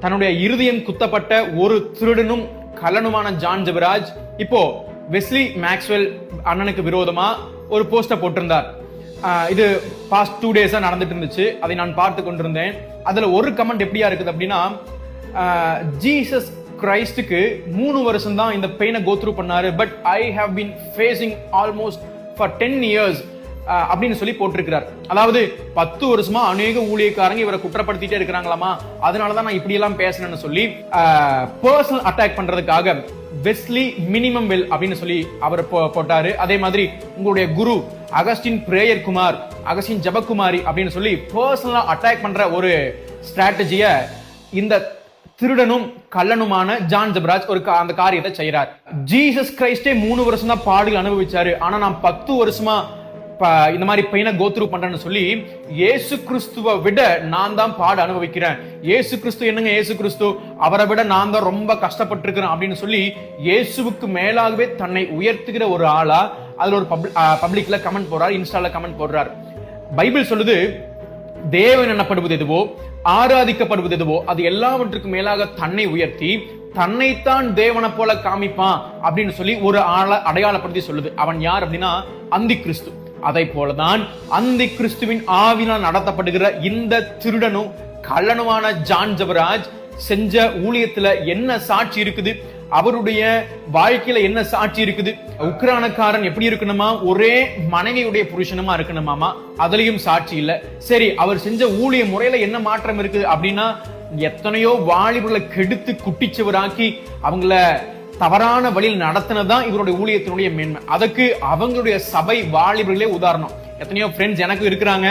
தன்னுடைய இருதயம் குத்தப்பட்ட ஒரு திருடனும் கள்ளனுமான ஜான் ஜெபராஜ் இப்போ வெஸ்லி மேக்ஸ்வெல் அண்ணனுக்கு விரோதமா ஒரு போஸ்டர் போட்டிருந்தார். இது பாஸ்ட் 2 days நடந்துட்டு இருந்துச்சு. அதை நான் பார்த்து கொண்டிருந்தேன். அதுல ஒரு கமெண்ட் எப்படியா இருக்குது அப்படின்னா, ஜீசஸ் கிரைஸ்டுக்கு 3 வருஷம் தான் இந்த பெயினை கோ த்ரூ பண்ணாரு, but I have been facing almost for 10 years அப்படின்னு சொல்லி போட்டிருக்கிறார். அதாவது 10 வருஷமா அநேக ஊழியக்காரங்க இவரை குற்றப்படுத்திட்டே இருக்கிறாங்களாமா, அதனாலதான் நான் இப்படி எல்லாம் பேசினேன்னு சொல்லி பர்சனல் அட்டாக் பண்றதுக்காக வெஸ்லி மினிமம் வெல் அப்படின்னு சொல்லி அவர் போட்டாரு. அதே மாதிரி உங்களுடைய குரு அகஸ்டின் பிரேயர் குமார், அகஸ்டின் ஜபகுமாரி அப்படின்னு சொல்லி பர்சனலா அட்டாக் பண்ற ஒரு ஸ்ட்ராட்டஜிய இந்த திருடனும் கள்ளனுமான ஜான் ஜெபராஜ் அந்த காரியத்தை செய்யறார். ஜீசஸ் கிரைஸ்டே 3 வருஷம் தான் பாடுகள் அனுபவிச்சாரு, ஆனா நான் 10 வருஷமா இந்த மாதிரி பெயினை கோ த்ரூ பண்றேன்னு சொல்லி இயேசு கிறிஸ்துவை விட நான் தான் பாடு அனுபவிக்கிறேன். இயேசு கிறிஸ்து என்னங்க, இயேசு கிறிஸ்து அவரை விட நான் தான் ரொம்ப கஷ்டப்பட்டிருக்கிறேன் அப்படின்னு சொல்லி இயேசுவுக்கு மேலாகவே தன்னை உயர்த்துகிற ஒரு ஆளா அதுல ஒரு பப்ளிக்ல கமெண்ட் போடுறார், இன்ஸ்டால கமெண்ட் போடுறார். பைபிள் சொல்லுது, தேவன் எனப்படுவது எதுவோ, ஆராதிக்கப்படுவது எதுவோ அது எல்லாவற்றுக்கும் மேலாக தன்னை உயர்த்தி தன்னைத்தான் தேவனை போல காமிப்பான் அப்படின்னு சொல்லி ஒரு ஆளை அடையாளப்படுத்தி சொல்லுது. அவன் யார் அப்படின்னா அந்தி கிறிஸ்து. அதை போலதான் அந்தி கிறிஸ்துவின் ஆவினால் நடத்தப்படுகிற இந்த திருடனும் கள்ளனுமான ஜான் ஜெபராஜ் செஞ்ச ஊழியத்துல என்ன சாட்சி இருக்குது, அவருடைய வாழ்க்கையில என்ன சாட்சி இருக்குது. உக்ரானக்காரன் எப்படி இருக்கணுமா, ஒரே மனைவியுடைய புருஷனுமா இருக்கணுமாமா, அதுலயும் சாட்சி இல்ல. சரி, அவர் செஞ்ச ஊழிய முறையில என்ன மாற்றம் இருக்குது அப்படின்னா, எத்தனையோ வாலிபர்களை கெடுத்து குட்டிச்சவராக்கி அவங்கள தவறான வழியில் நடத்தினதான் இவருடைய ஊழியத்தினுடைய மேன்மை. அதுக்கு அவங்களுடைய சபை வாலிபர்களே உதாரணம். எத்தனையோ ஃப்ரெண்ட்ஸ் எனக்கு இருக்கிறாங்க.